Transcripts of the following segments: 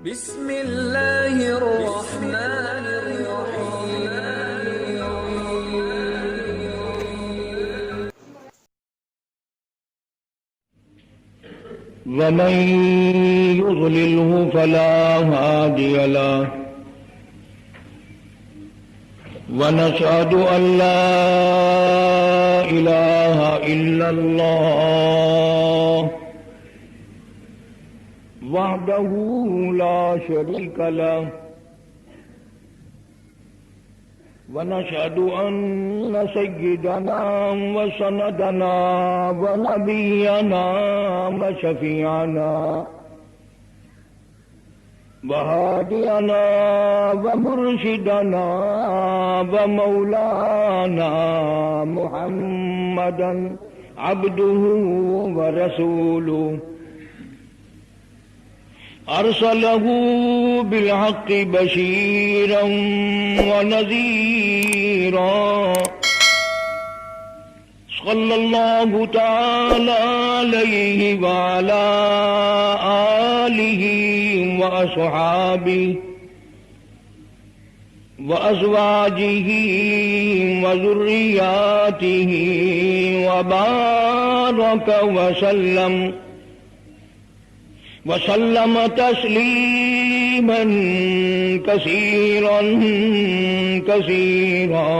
بسم اللہ الرحمن الرحیم ومن يضلله فلا هادي له ونشهد أن لا إله إلا الله وحده لا شريك له ونشهد أن سيدنا وسندنا ونبينا وشفيعنا وهادينا ومرشدنا ومولانا محمدا عبده ورسوله أرسله بالحق بشيرا ونذيرا صلى الله تعالى عليه وعلى آله وأصحابه وأزواجه وذرياته وبارك وسلم تسليما كثيرا كثيرا.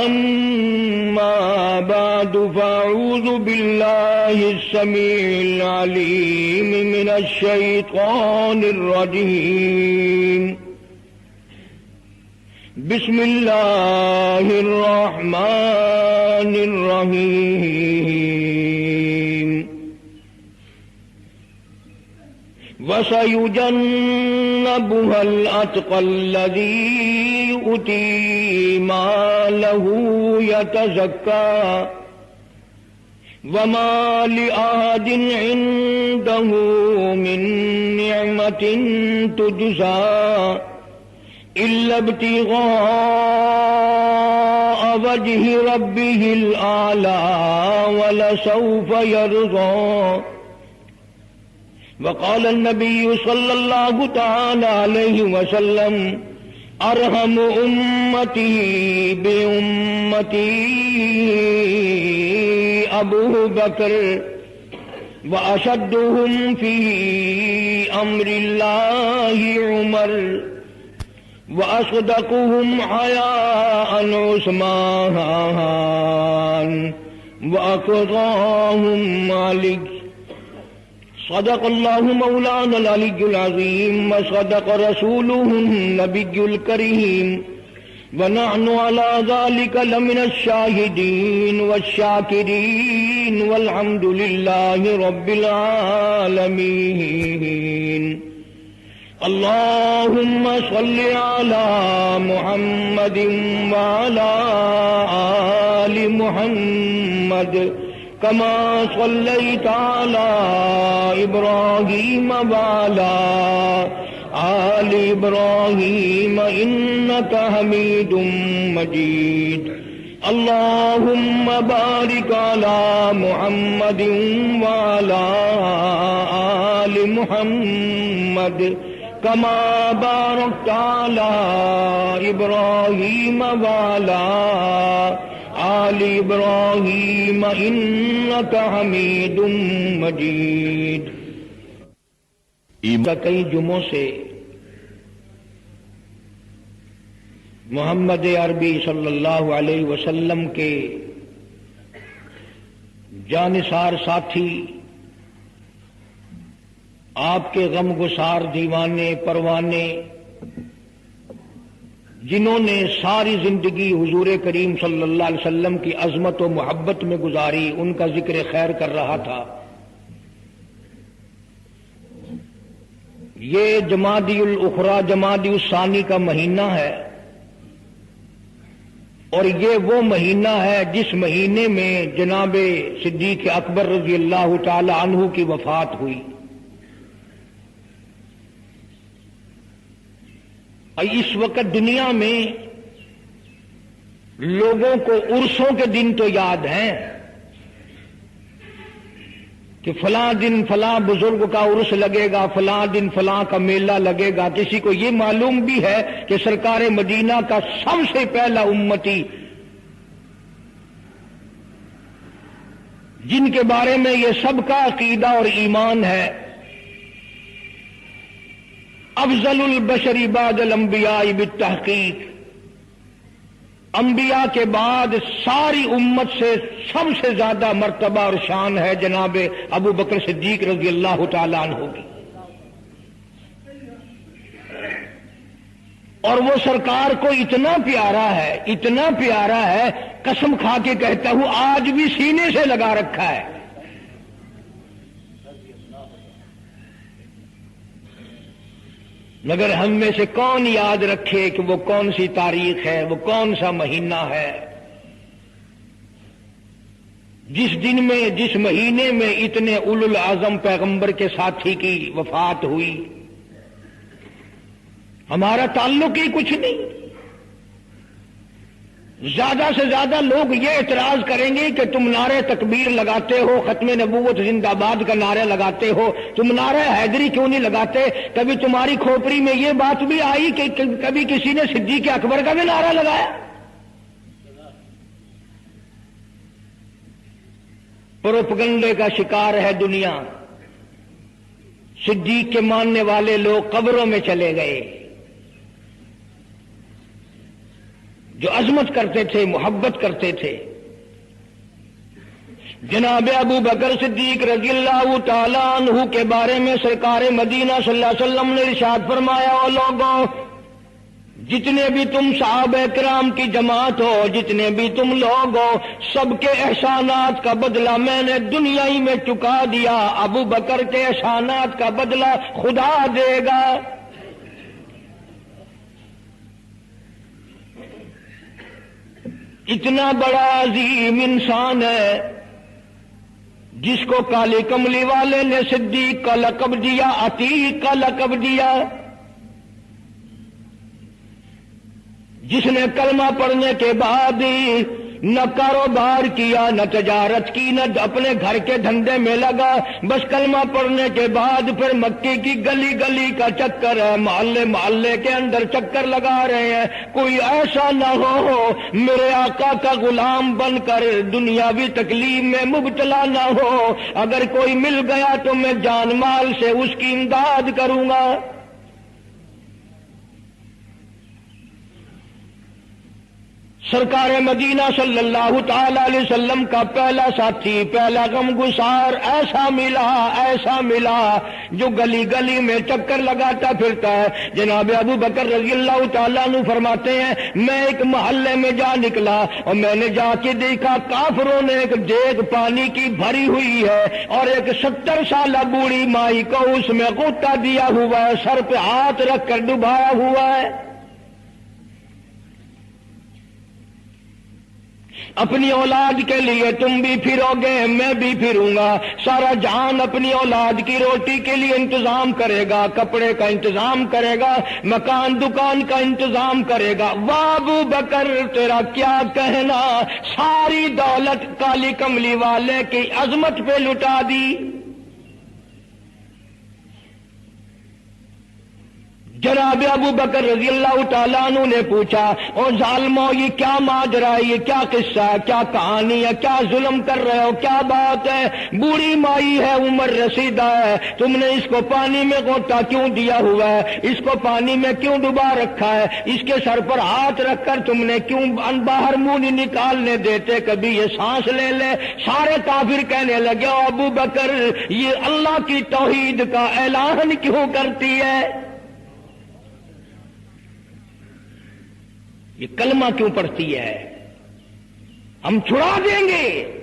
أما بعد فأعوذ بالله السميع العليم من الشيطان الرجيم. بسم الله الرحمن الرحيم. وسيجنبها الأتقى الذي يؤتي ماله يتزكى وما لأحد عنده من نعمة تجزى إلا ابتغاء وجه ربه الأعلى ولسوف يرضى. وقال النبي صلى الله تعالى عليه وسلم أرحم أمتي بأمتي أبو بكر وأشدهم في أمر الله عمر وأصدقهم حياء عثمان وأقضاهم علي. صدق الله مولانا العلي العظيم وصدق رسوله النبي الكريم ونحن على ذلك لمن الشاهدين والشاكرين والحمد لله رب العالمين. اللهم صل على محمد وعلى آل محمد كما صليت على إبراهيم وعلى آل إبراهيم إنك حميد مجيد. اللهم بارك على محمد وعلى آل محمد كما باركت على إبراهيم وعلى آل إبراهيم إنك حميد مجيد. کئی جمعوں سے محمد عربی صلی اللہ علیہ وسلم کے جانثار ساتھی، آپ کے غم گسار دیوانے پروانے، جنہوں نے ساری زندگی حضور کریم صلی اللہ علیہ وسلم کی عظمت و محبت میں گزاری، ان کا ذکر خیر کر رہا تھا. یہ جمادی الاخری جمادی الثانی کا مہینہ ہے، اور یہ وہ مہینہ ہے جس مہینے میں جناب صدیق اکبر رضی اللہ تعالی عنہ کی وفات ہوئی. اس وقت دنیا میں لوگوں کو عرسوں کے دن تو یاد ہیں کہ فلاں دن فلاں بزرگ کا عرس لگے گا، فلاں دن فلاں کا میلہ لگے گا، کسی کو یہ معلوم بھی ہے کہ سرکار مدینہ کا سب سے پہلا امتی جن کے بارے میں یہ سب کا عقیدہ اور ایمان ہے، افضل البشر بعد الانبیاء بالتحقیق، انبیاء کے بعد ساری امت سے سب سے زیادہ مرتبہ اور شان ہے جناب ابو بکر صدیق رضی اللہ تعالیٰ عنہ کی۔ اور وہ سرکار کو اتنا پیارا ہے، قسم کھا کے کہتا ہوں آج بھی سینے سے لگا رکھا ہے۔ مگر ہم میں سے کون یاد رکھے کہ وہ کون سی تاریخ ہے، وہ کون سا مہینہ ہے جس دن میں، جس مہینے میں اتنے اولو العزم پیغمبر کے ساتھی کی وفات ہوئی۔ ہمارا تعلق ہی کچھ نہیں۔ زیادہ سے زیادہ لوگ یہ اعتراض کریں گے کہ تم نعرہ تکبیر لگاتے ہو، ختم نبوت زندہ باد کا نعرہ لگاتے ہو، تم نعرہ حیدری کیوں نہیں لگاتے؟ کبھی تمہاری کھوپڑی میں یہ بات بھی آئی کہ کبھی کسی نے صدیق اکبر کا بھی نعرہ لگایا؟ پروپگنڈے کا شکار ہے دنیا۔ صدیق کے ماننے والے لوگ قبروں میں چلے گئے، جو عظمت کرتے تھے، محبت کرتے تھے۔ جناب ابو بکر صدیق رضی اللہ تعالیٰ عنہ کے بارے میں سرکار مدینہ صلی اللہ علیہ وسلم نے ارشاد فرمایا، او لوگوں، جتنے بھی تم صحابہ کرام کی جماعت ہو، جتنے بھی تم لوگ ہو، سب کے احسانات کا بدلہ میں نے دنیا ہی میں چکا دیا، ابو بکر کے احسانات کا بدلہ خدا دے گا۔ اتنا بڑا عظیم انسان ہے جس کو کالی کملی والے نے صدیق کا لقب دیا، عتیق کا لقب دیا، جس نے کلمہ پڑھنے کے بعد نہ کاروبار کیا، نہ تجارت کی، نہ اپنے گھر کے دھندے میں لگا، بس کلمہ پڑھنے کے بعد پھر مکے کی گلی گلی کا چکر ہے، محلے محلے کے اندر چکر لگا رہے ہیں۔ کوئی ایسا نہ ہو میرے آقا کا غلام بن کر دنیاوی تکلیف میں مبتلا نہ ہو، اگر کوئی مل گیا تو میں جان مال سے اس کی امداد کروں گا۔ سرکار مدینہ صلی اللہ تعالی علیہ وسلم کا پہلا ساتھی، پہلا غمگسار ایسا ملا جو گلی گلی میں چکر لگاتا پھرتا ہے۔ جناب ابو بکر رضی اللہ تعالیٰ عنہ فرماتے ہیں، میں ایک محلے میں جا نکلا اور میں نے جا کے دیکھا کافروں نے ایک دیگ پانی کی بھری ہوئی ہے اور ایک 70 سالہ بوڑھی مائی کو اس میں غوطہ دیا ہوا ہے، سر پہ ہاتھ رکھ کر ڈبایا ہوا ہے۔ اپنی اولاد کے لیے تم بھی پھرو گے، میں بھی پھروں گا۔ سارا جہان اپنی اولاد کی روٹی کے لیے انتظام کرے گا، کپڑے کا انتظام کرے گا، مکان دکان کا انتظام کرے گا۔ واہ ابو بکر تیرا کیا کہنا، ساری دولت کالی کملی والے کی عظمت پہ لٹا دی۔ جناب ابو بکر رضی اللہ تعالیٰ عنہ نے پوچھا، او ظالمو یہ کیا ماجرا ہے، یہ کیا قصہ ہے، کیا کہانی ہے، کیا ظلم کر رہے ہو، کیا بات ہے؟ بوڑھی مائی ہے، عمر رسیدہ ہے، تم نے اس کو پانی میں غوطہ کیوں دیا ہوا ہے، اس کو پانی میں کیوں ڈبا رکھا ہے، اس کے سر پر ہاتھ رکھ کر تم نے کیوں باہر منہ نہیں نکالنے دیتے، کبھی یہ سانس لے لے۔ سارے کافر کہنے لگے، او ابو بکر یہ اللہ کی توحید کا اعلان کیوں کرتی ہے، یہ کلمہ کیوں پڑھتی ہے، ہم چھڑا دیں گے۔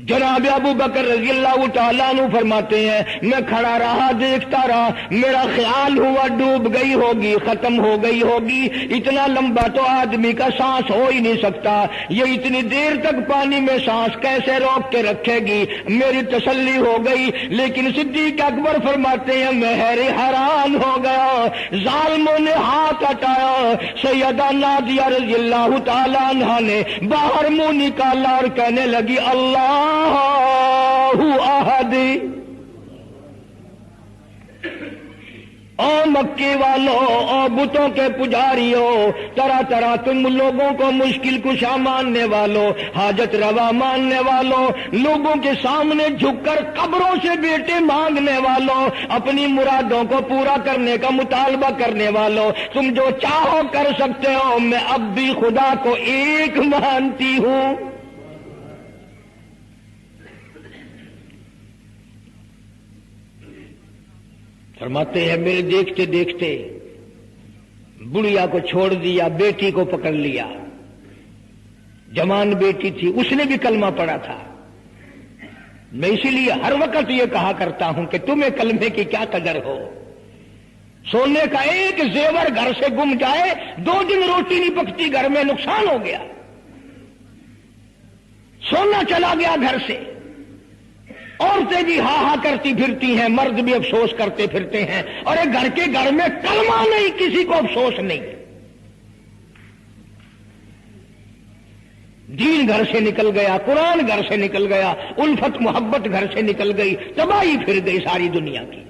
جناب ابو بکر رضی اللہ تعالیٰ عنہ فرماتے ہیں، میں کھڑا رہا، دیکھتا رہا، میرا خیال ہوا ڈوب گئی ہوگی، ختم ہو گئی ہوگی، اتنا لمبا تو آدمی کا سانس ہو ہی نہیں سکتا، یہ اتنی دیر تک پانی میں سانس کیسے روک کے رکھے گی، میری تسلی ہو گئی۔ لیکن صدیق اکبر فرماتے ہیں، میں حیران ہو گیا، ظالموں نے ہاتھ ہٹایا، سیدہ نادیہ رضی اللہ تعالیٰ عنہ نے باہر منہ نکالا اور کہنے لگی، اللہ احد۔ او مکے والوں، او بتوں کے پجاریوں، طرح طرح تم لوگوں کو مشکل کشا ماننے والوں، حاجت روا ماننے والوں، لوگوں کے سامنے جھک کر قبروں سے بیٹے مانگنے والوں، اپنی مرادوں کو پورا کرنے کا مطالبہ کرنے والوں، تم جو چاہو کر سکتے ہو، میں اب بھی خدا کو ایک مانتی ہوں۔ فرماتے ہیں میرے دیکھتے دیکھتے بڑھیا کو چھوڑ دیا، بیٹی کو پکڑ لیا، جوان بیٹی تھی، اس نے بھی کلمہ پڑھا تھا۔ میں اسی لیے ہر وقت یہ کہا کرتا ہوں کہ تمہیں کلمے کی کیا قدر ہو۔ سونے کا ایک زیور گھر سے گم جائے، 2 دن روٹی نہیں پکتی گھر میں، نقصان ہو گیا، سونا چلا گیا گھر سے۔ عورتیں بھی ہاں ہاں کرتی پھرتی ہیں، مرد بھی افسوس کرتے پھرتے ہیں، اور ایک گھر کے گھر میں کلمہ نہیں، کسی کو افسوس نہیں۔ دین گھر سے نکل گیا، قرآن گھر سے نکل گیا، الفت محبت گھر سے نکل گئی، تباہی پھر گئی ساری دنیا کی۔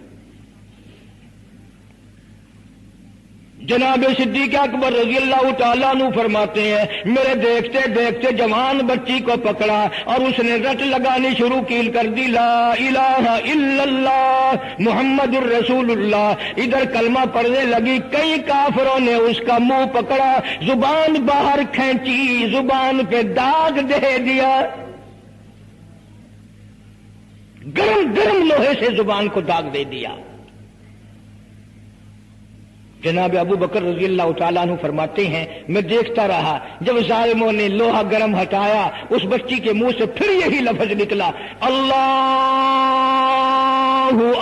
جناب صدیق اکبر رضی اللہ تعالیٰ عنہ فرماتے ہیں میرے دیکھتے دیکھتے جوان بچی کو پکڑا اور اس نے رٹ لگانی شروع کی، کر دی لا الہ الا اللہ محمد الرسول اللہ۔ ادھر کلمہ پڑھنے لگی، کئی کافروں نے اس کا منہ پکڑا، زبان باہر کھینچی، زبان پہ داغ دے دیا، گرم گرم لوہے سے زبان کو داغ دے دیا۔ جناب ابو بکر رضی اللہ تعالیٰ عنہ فرماتے ہیں میں دیکھتا رہا، جب ظالموں نے لوہا گرم ہٹایا، اس بچی کے منہ سے پھر یہی لفظ نکلا، اللہ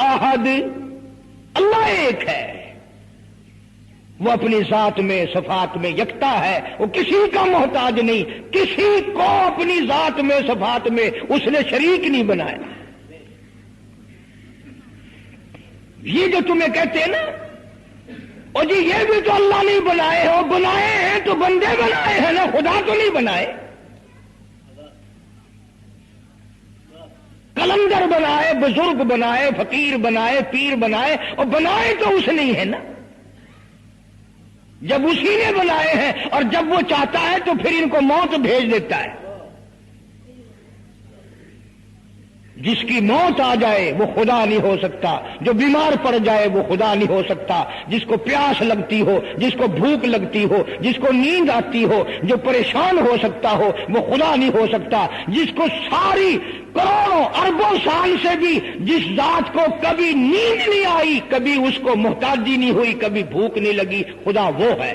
احد، اللہ ایک ہے۔ وہ اپنی ذات میں صفات میں یکتا ہے، وہ کسی کا محتاج نہیں، کسی کو اپنی ذات میں صفات میں اس نے شریک نہیں بنایا۔ یہ جو تمہیں کہتے ہیں نا، اور جی یہ بھی تو اللہ نہیں بنائے ہو، بنائے ہیں تو بندے بنائے ہیں نا، خدا تو نہیں بنائے۔ کلندر بنائے، بزرگ بنائے، فقیر بنائے، پیر بنائے، اور بنائے تو اس نہیں ہے نا۔ جب اسی نے بنائے ہیں اور جب وہ چاہتا ہے تو پھر ان کو موت بھیج دیتا ہے۔ جس کی موت آ جائے وہ خدا نہیں ہو سکتا، جو بیمار پڑ جائے وہ خدا نہیں ہو سکتا، جس کو پیاس لگتی ہو، جس کو بھوک لگتی ہو، جس کو نیند آتی ہو، جو پریشان ہو سکتا ہو وہ خدا نہیں ہو سکتا۔ جس کو ساری کروڑوں اربوں سال سے بھی جس ذات کو کبھی نیند نہیں آئی، کبھی اس کو محتاجی نہیں ہوئی، کبھی بھوک نہیں لگی، خدا وہ ہے۔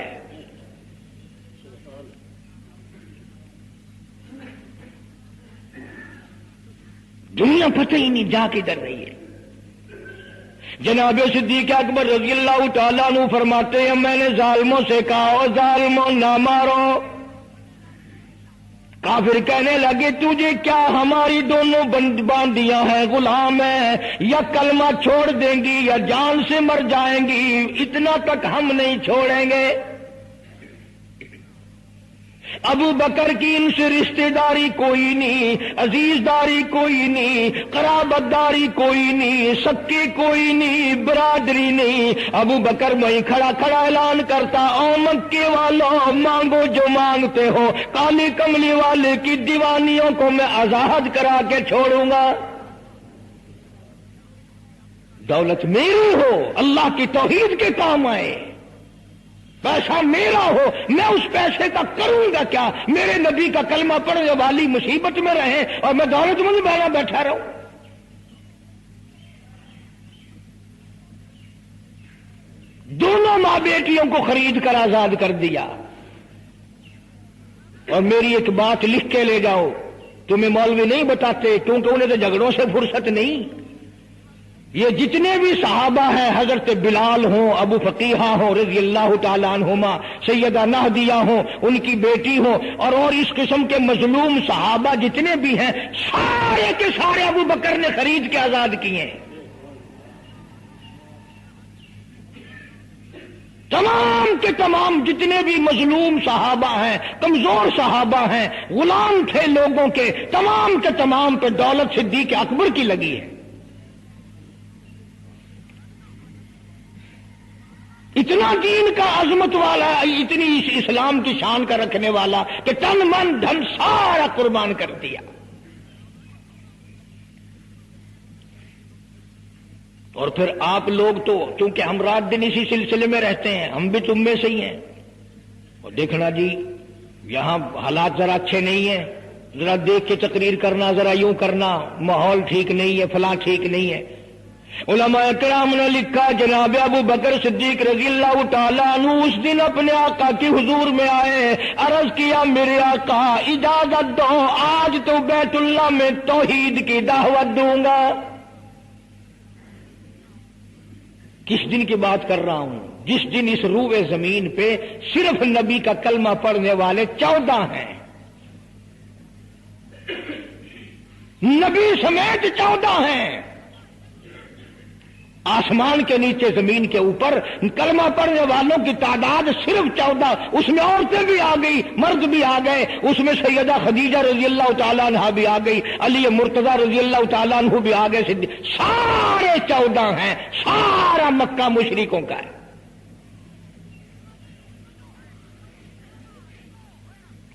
دنیا پتہ ہی نہیں جا کدھر رہی ہے۔ جناب صدیق اکبر رضی اللہ تعالیٰ عنہ فرماتے ہیں میں نے ظالموں سے کہا او ظالموں نہ مارو۔ کافر کہنے لگے تجھے کیا ہماری دونوں باندیاں ہیں، غلام ہیں، یا کلمہ چھوڑ دیں گی یا جان سے مر جائیں گی، اتنا تک ہم نہیں چھوڑیں گے۔ ابو بکر کی ان سے رشتہ داری کوئی نہیں، عزیز داری کوئی نہیں، قرابت داری کوئی نہیں، سکے کوئی نہیں، برادری نہیں۔ ابو بکر وہیں کھڑا کھڑا اعلان کرتا او مکے والوں مانگو جو مانگتے ہو، کالی کملی والے کی دیوانیوں کو میں آزاد کرا کے چھوڑوں گا۔ دولت میری ہو، اللہ کی توحید کے کام آئے، پیسہ میرا ہو، میں اس پیسے کا کروں گا کیا؟ میرے نبی کا کلمہ پڑھنے والی مصیبت میں رہے اور میں دولت مند بنا بیٹھا رہوں۔ دونوں ماں بیٹیوں کو خرید کر آزاد کر دیا۔ اور میری ایک بات لکھ کے لے جاؤ، تمہیں مولوی نہیں بتاتے کیونکہ انہیں تو جھگڑوں سے فرصت نہیں۔ یہ جتنے بھی صحابہ ہیں، حضرت بلال ہوں، ابو فقیحہ ہوں رضی اللہ تعالیٰ عنہما، سیدہ نہدیہ ہوں، ان کی بیٹی ہوں، اور اس قسم کے مظلوم صحابہ جتنے بھی ہیں، سارے کے سارے ابو بکر نے خرید کے آزاد کیے ہیں۔ تمام کے تمام جتنے بھی مظلوم صحابہ ہیں، کمزور صحابہ ہیں، غلام تھے لوگوں کے، تمام کے تمام پہ دولت صدیق اکبر کی لگی ہے۔ اتنا دین کا عظمت والا، اتنی اسلام کی شان کا رکھنے والا کہ تن من دھن سارا قربان کر دیا۔ اور پھر آپ لوگ تو چونکہ ہم رات دن اسی سلسلے میں رہتے ہیں، ہم بھی تم میں سے ہی ہیں، اور دیکھنا جی یہاں حالات ذرا اچھے نہیں ہیں، ذرا دیکھ کے تقریر کرنا، ذرا یوں کرنا، ماحول ٹھیک نہیں ہے، فلاں ٹھیک نہیں ہے۔ علماء کرام نے لکھا جناب ابو بکر صدیق رضی اللہ تعالیٰ عنہ اس دن اپنے آقا کی حضور میں آئے، عرض کیا میرے آقا اجازت دو، آج تو بیت اللہ میں توحید کی دعوت دوں گا۔ کس دن کی بات کر رہا ہوں؟ جس دن اس روئے زمین پہ صرف نبی کا کلمہ پڑھنے والے 14 ہیں، نبی سمیت 14 ہیں۔ آسمان کے نیچے زمین کے اوپر کلمہ پڑھنے والوں کی تعداد صرف 14، اس میں عورتیں بھی آ گئی، مرد بھی آ گئے، اس میں سیدہ خدیجہ رضی اللہ تعالیٰ عنہ بھی آ گئی، علی مرتضیٰ رضی اللہ تعالیٰ عنہ بھی آ گئے، سارے 14 ہیں، سارا مکہ مشرکوں کا ہے۔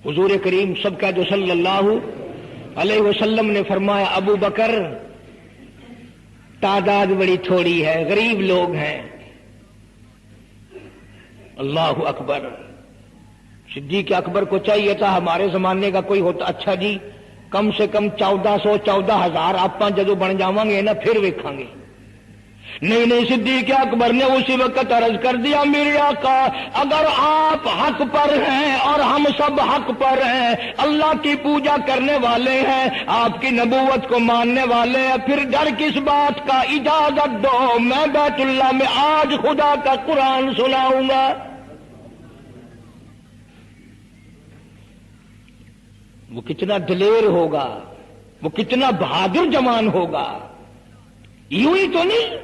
حضور کریم سب کا جو صلی اللہ علیہ وسلم نے فرمایا ابو بکر تعداد بڑی تھوڑی ہے، غریب لوگ ہیں۔ اللہ اکبر۔ صدیق اکبر کو چاہیے تھا ہمارے زمانے کا کوئی ہوتا اچھا جی کم سے کم 1400 14,000 آپ جدو بن جاواں گے نا پھر ویکھاں گے۔ نہیں، صدیق اکبر نے اسی وقت عرض کر دیا میرے آقا اگر آپ حق پر ہیں اور ہم سب حق پر ہیں، اللہ کی پوجا کرنے والے ہیں، آپ کی نبوت کو ماننے والے ہیں، پھر ڈر کس بات کا؟ اجازت دو میں بیت اللہ میں آج خدا کا قرآن سناؤں گا۔ وہ کتنا دلیر ہوگا، وہ کتنا بہادر جوان ہوگا، یوں ہی تو نہیں۔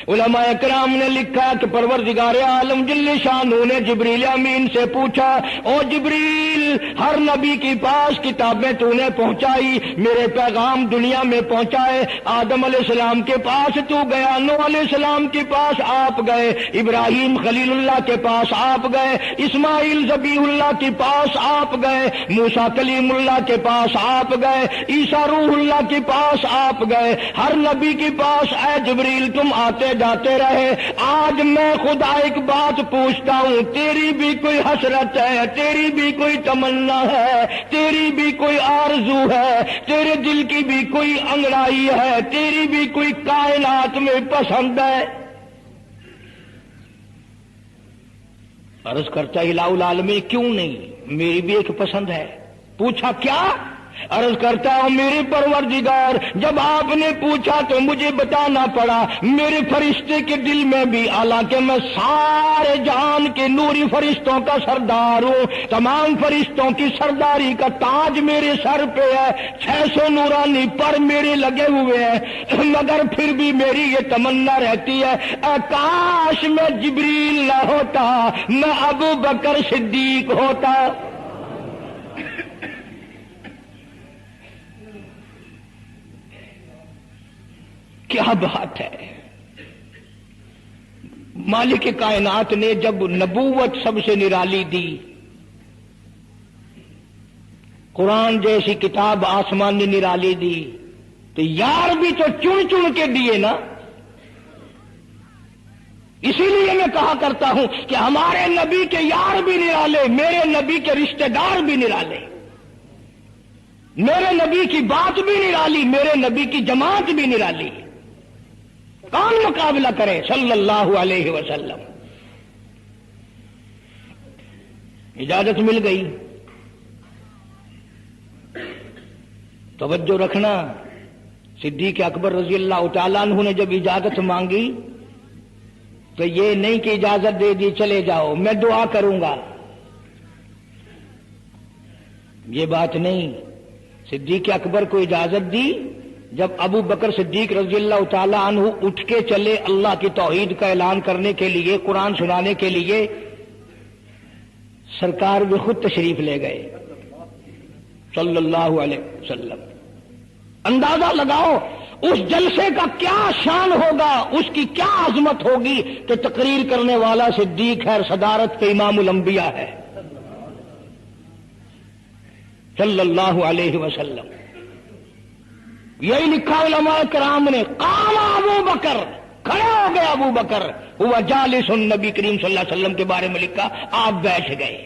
علماء کرام نے لکھا کہ پروردگار عالم جل شانہ نے جبریل امین سے پوچھا او جبریل ہر نبی کے پاس کتابیں تو نے پہنچائی، میرے پیغام دنیا میں پہنچائے، آدم علیہ السلام کے پاس تو گیا، نوح علیہ السلام کے پاس آپ گئے، ابراہیم خلیل اللہ کے پاس آپ گئے، اسماعیل ذبیح اللہ کے پاس آپ گئے، موسیٰ کلیم اللہ کے پاس آپ گئے، عیسیٰ روح اللہ کے پاس آپ گئے، ہر نبی کے پاس اے جبریل تم آتے جاتے رہے۔ آج میں خدا ایک بات پوچھتا ہوں، تیری بھی کوئی حسرت ہے، تیری بھی کوئی تمنا ہے، تیری بھی کوئی آرزو ہے، تیرے دل کی بھی کوئی انگڑائی ہے، تیری بھی کوئی کائنات میں پسند ہے؟ عرض کرتا الہ العالمین کیوں نہیں، میری بھی ایک پسند ہے۔ پوچھا کیا؟ عرض کرتا ہوں میرے پروردگار جب آپ نے پوچھا تو مجھے بتانا پڑا، میرے فرشتے کے دل میں بھی، حالانکہ میں سارے جہان کے نوری فرشتوں کا سردار ہوں، تمام فرشتوں کی سرداری کا تاج میرے سر پہ ہے، 600 نورانی پر میرے لگے ہوئے ہیں، مگر پھر بھی میری یہ تمنا رہتی ہے کاش میں جبریل نہ ہوتا، میں ابو بکر صدیق ہوتا۔ کیا بات ہے! مالک کائنات نے جب نبوت سب سے نرالی دی، قرآن جیسی کتاب آسمان نے نرالی دی، تو یار بھی تو چن چن کے دیے نا۔ اسی لیے میں کہا کرتا ہوں کہ ہمارے نبی کے یار بھی نرالے، میرے نبی کے رشتہ دار بھی نرالے، میرے نبی کی بات بھی نرالی، میرے نبی کی جماعت بھی نرالی۔ کون مقابلہ کرے صلی اللہ علیہ وسلم؟ اجازت مل گئی، توجہ رکھنا۔ صدیق اکبر رضی اللہ تعالیٰ عنہ نے جب اجازت مانگی تو یہ نہیں کہ اجازت دے دی چلے جاؤ میں دعا کروں گا، یہ بات نہیں۔ صدیق اکبر کو اجازت دی جب ابو بکر صدیق رضی اللہ تعالی عنہ اٹھ کے چلے اللہ کی توحید کا اعلان کرنے کے لیے، قرآن سنانے کے لیے، سرکار بھی خود تشریف لے گئے صلی اللہ علیہ وسلم۔ اندازہ لگاؤ اس جلسے کا کیا شان ہوگا، اس کی کیا عظمت ہوگی کہ تقریر کرنے والا صدیق ہے، صدارت کے امام الانبیاء ہے صلی اللہ علیہ وسلم۔ یہی لکھا علماء کرام نے، قام ابو بکر، کھڑے ہو گئے ابو بکر، ہوا جالس النبی کریم صلی اللہ علیہ وسلم کے بارے میں لکھا آپ بیٹھ گئے۔